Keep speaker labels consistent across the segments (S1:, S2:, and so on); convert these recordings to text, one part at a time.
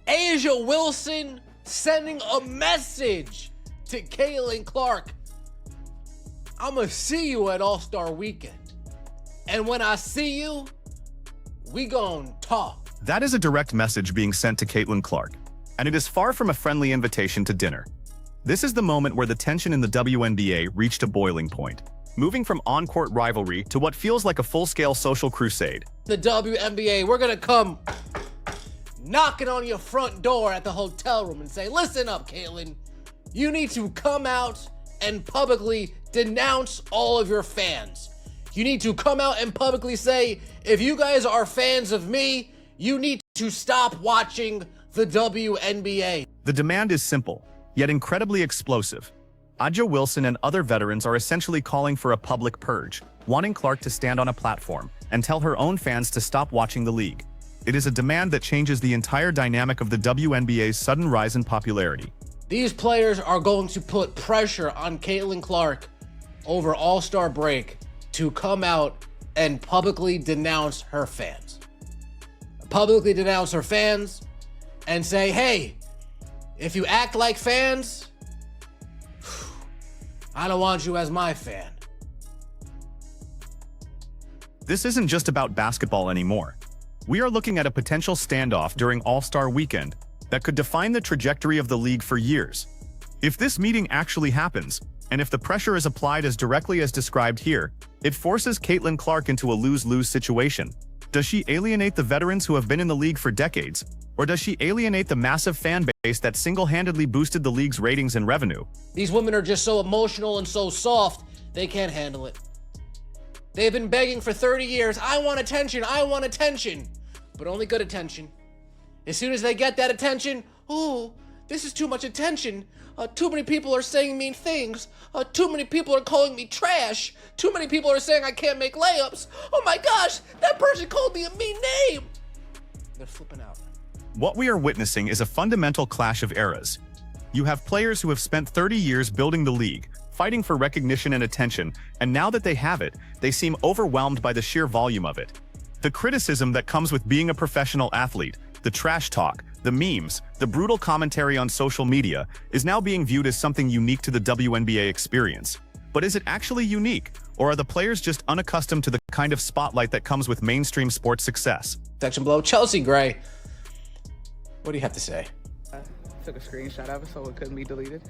S1: Angel Wilson sending a message to Caitlin Clark. I'ma see you at All-Star Weekend. And when I see you, we gon' talk.
S2: That is a direct message being sent to Caitlin Clark, and it is far from a friendly invitation to dinner. This is the moment where the tension in the WNBA reached a boiling point, moving from on-court rivalry to what feels like a full-scale social crusade.
S1: The WNBA, we're gonna come knocking on your front door at the hotel room and say, listen up, Caitlin, you need to come out and publicly denounce all of your fans. You need to come out and publicly say, if you guys are fans of me, you need to stop watching the WNBA.
S2: The demand is simple, yet incredibly explosive. Angel Wilson and other veterans are essentially calling for a public purge, wanting Clark to stand on a platform and tell her own fans to stop watching the league. It is a demand that changes the entire dynamic of the WNBA's sudden rise in popularity.
S1: These players are going to put pressure on Caitlin Clark over All-Star break to come out and publicly denounce her fans. Publicly denounce her fans and say, hey, if you act like fans, I don't want you as my fan.
S2: This isn't just about basketball anymore. We are looking at a potential standoff during All-Star Weekend that could define the trajectory of the league for years. If this meeting actually happens, and if the pressure is applied as directly as described here, it forces Caitlin Clark into a lose-lose situation. Does she alienate the veterans who have been in the league for decades, or does she alienate the massive fan base that single-handedly boosted the league's ratings and revenue?
S1: These women are just so emotional and so soft, they can't handle it. They've been begging for 30 years, I want attention, but only good attention. As soon as they get that attention, ooh, this is too much attention. Too many people are saying mean things. Too many people are calling me trash. Too many people are saying I can't make layups. Oh my gosh, that person called me a mean name. They're flipping out.
S2: What we are witnessing is a fundamental clash of eras. You have players who have spent 30 years building the league, fighting for recognition and attention, and now that they have it, they seem overwhelmed by the sheer volume of it. The criticism that comes with being a professional athlete, the trash talk, the memes, the brutal commentary on social media is now being viewed as something unique to the WNBA experience. But is it actually unique, or are the players just unaccustomed to the kind of spotlight that comes with mainstream sports success?
S1: Section below, Chelsea Gray. What do you have to say?
S3: I took a screenshot of it so it couldn't be deleted.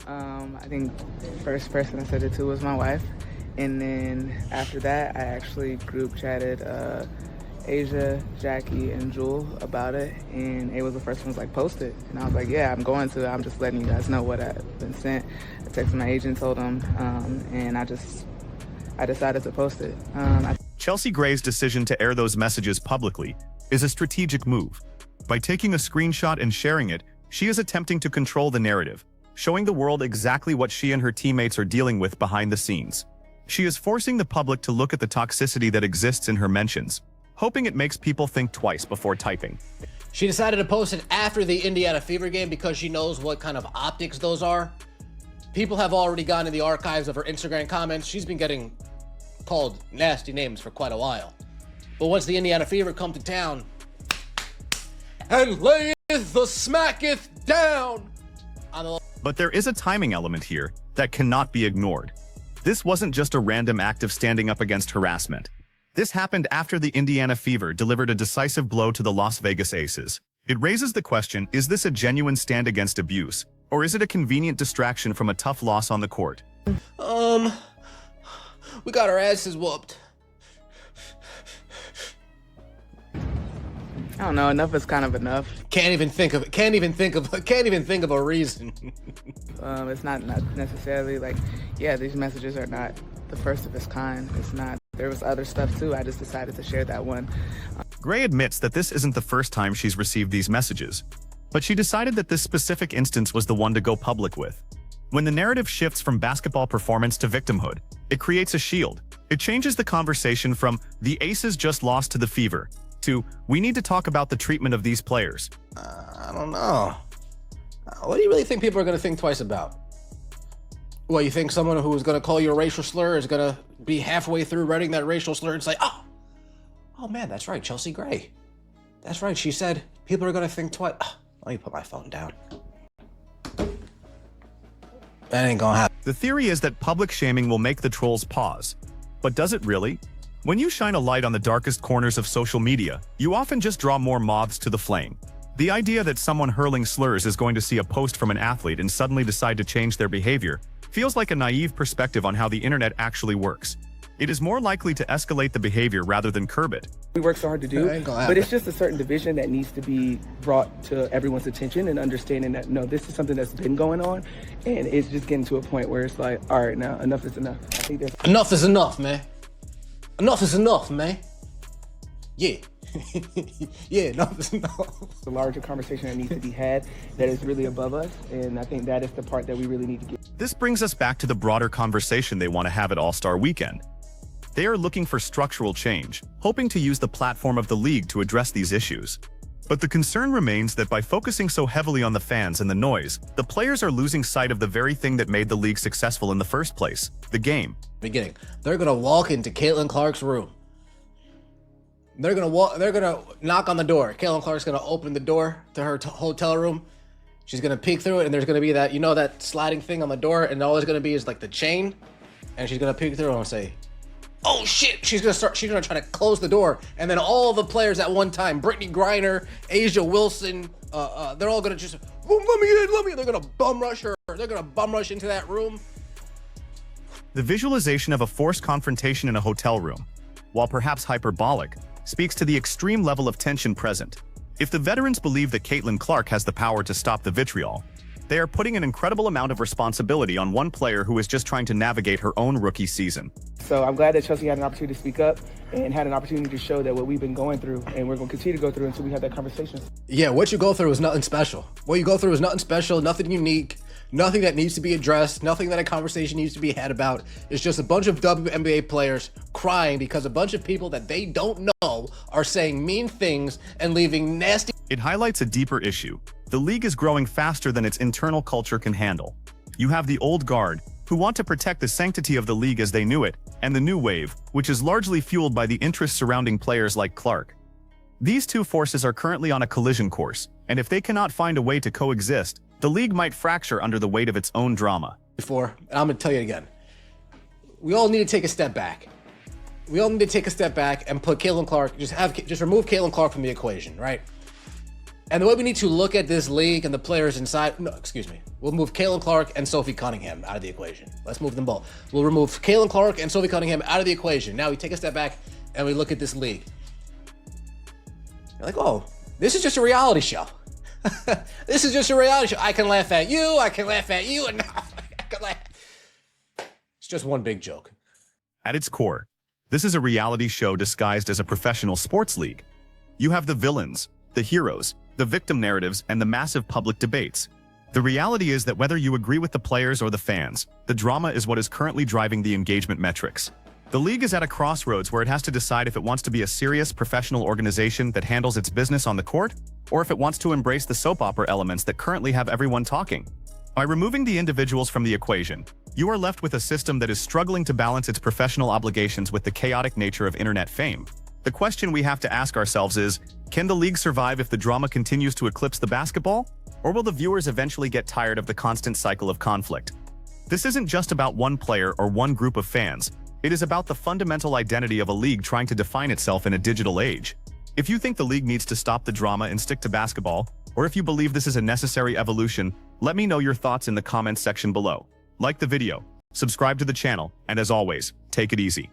S3: I think the first person I sent it to was my wife. And then after that, I actually group chatted Asia, Jackie, and Jewel about it, and it was the first one like, post it. And I was like, yeah, I'm going to. I'm just letting you guys know what I've been sent. I texted my agent, told him, and I decided to post it.
S2: Chelsea Gray's decision to air those messages publicly is a strategic move. By taking a screenshot and sharing it, she is attempting to control the narrative, showing the world exactly what she and her teammates are dealing with behind the scenes. She is forcing the public to look at the toxicity that exists in her mentions, hoping it makes people think twice before typing.
S1: She decided to post it after the Indiana Fever game because she knows what kind of optics those are. People have already gone in the archives of her Instagram comments. She's been getting called nasty names for quite a while. But once the Indiana Fever come to town and layeth the smacketh down on the...
S2: But there is a timing element here that cannot be ignored. This wasn't just a random act of standing up against harassment. This happened after the Indiana Fever delivered a decisive blow to the Las Vegas Aces. It raises the question, is this a genuine stand against abuse, or is it a convenient distraction from a tough loss on the court?
S1: We got our asses whooped.
S3: I don't know, enough is kind of enough.
S1: Can't even think of a reason.
S3: It's not necessarily like, yeah, these messages are not the first of its kind. It's not. There was other stuff too. I just decided to share that one.
S2: Gray admits that this isn't the first time she's received these messages, but she decided that this specific instance was the one to go public with. When the narrative shifts from basketball performance to victimhood, it creates a shield. It changes the conversation from "the Aces just lost to the Fever" to "we need to talk about the treatment of these players."
S1: I don't know. What do you really think people are going to think twice about? Well, you think someone who is going to call you a racial slur is going to be halfway through writing that racial slur and say, oh man, that's right, Chelsea Gray. That's right, she said people are going to think twice. Let me put my phone down. That ain't gonna happen.
S2: The theory is that public shaming will make the trolls pause. But does it really? When you shine a light on the darkest corners of social media, you often just draw more moths to the flame. The idea that someone hurling slurs is going to see a post from an athlete and suddenly decide to change their behavior feels like a naive perspective on how the internet actually works. It is more likely to escalate the behavior rather than curb it.
S3: We work so hard to do, but it's just a certain division that needs to be brought to everyone's attention and understanding that, no, this is something that's been going on, and it's just getting to a point where it's like, all right, now, enough is enough. I think there's...
S1: Enough is enough, man. Enough is enough, man. Yeah. Yeah, enough is enough.
S3: A larger conversation that needs to be had that is really above us, and I think that is the part that we really need to get.
S2: This brings us back to the broader conversation they want to have at All-Star Weekend. They are looking for structural change, hoping to use the platform of the league to address these issues. But the concern remains that by focusing so heavily on the fans and the noise, the players are losing sight of the very thing that made the league successful in the first place, the game.
S1: Beginning. They're gonna walk into Caitlin Clark's room. They're gonna knock on the door. Caitlin Clark's gonna open the door to her hotel room. She's gonna peek through it, and there's gonna be that, you know, that sliding thing on the door, and all there's gonna be is like the chain, and she's gonna peek through and say, oh shit, she's gonna try to close the door, and then all the players at one time, Brittany Griner, Asia Wilson, they're all gonna just, let me in, they're gonna bum rush her, they're gonna bum rush into that room.
S2: The visualization of a forced confrontation in a hotel room, while perhaps hyperbolic, speaks to the extreme level of tension present. If the veterans believe that Caitlin Clark has the power to stop the vitriol, they are putting an incredible amount of responsibility on one player who is just trying to navigate her own rookie season.
S3: So I'm glad that Chelsea had an opportunity to speak up and had an opportunity to show that what we've been going through, and we're going to continue to go through until we have that conversation.
S1: Yeah, what you go through is nothing special. What you go through is nothing special, nothing unique, nothing that needs to be addressed, nothing that a conversation needs to be had about. It's just a bunch of WNBA players crying because a bunch of people that they don't know are saying mean things and leaving nasty...
S2: It highlights a deeper issue. The league is growing faster than its internal culture can handle. You have the old guard, who want to protect the sanctity of the league as they knew it, and the new wave, which is largely fueled by the interests surrounding players like Clark. These two forces are currently on a collision course, and if they cannot find a way to coexist, the league might fracture under the weight of its own drama.
S1: Before, and I'm going to tell you again, we all need to take a step back. We all need to take a step baep and put Caitlin Clark, just remove Caitlin Clark from the equation, right? And the way we need to look at this league and the players inside, no, excuse me, we'll move Caitlin Clark and Sophie Cunningham out of the equation. Let's move them both. We'll remove Caitlin Clark and Sophie Cunningham out of the equation. Now we take a step back and we look at this league. You're like, oh, this is just a reality show. This is just a reality show. I can laugh at you, I can laugh at you, and I can laugh. It's just one big joke.
S2: At its core, this is a reality show disguised as a professional sports league. You have the villains, the heroes, the victim narratives, and the massive public debates. The reality is that whether you agree with the players or the fans, the drama is what is currently driving the engagement metrics. The league is at a crossroads where it has to decide if it wants to be a serious professional organization that handles its business on the court, or if it wants to embrace the soap opera elements that currently have everyone talking. By removing the individuals from the equation, you are left with a system that is struggling to balance its professional obligations with the chaotic nature of internet fame. The question we have to ask ourselves is, can the league survive if the drama continues to eclipse the basketball? Or will the viewers eventually get tired of the constant cycle of conflict? This isn't just about one player or one group of fans. It is about the fundamental identity of a league trying to define itself in a digital age. If you think the league needs to stop the drama and stick to basketball, or if you believe this is a necessary evolution, let me know your thoughts in the comments section below. Like the video, subscribe to the channel, and as always, take it easy.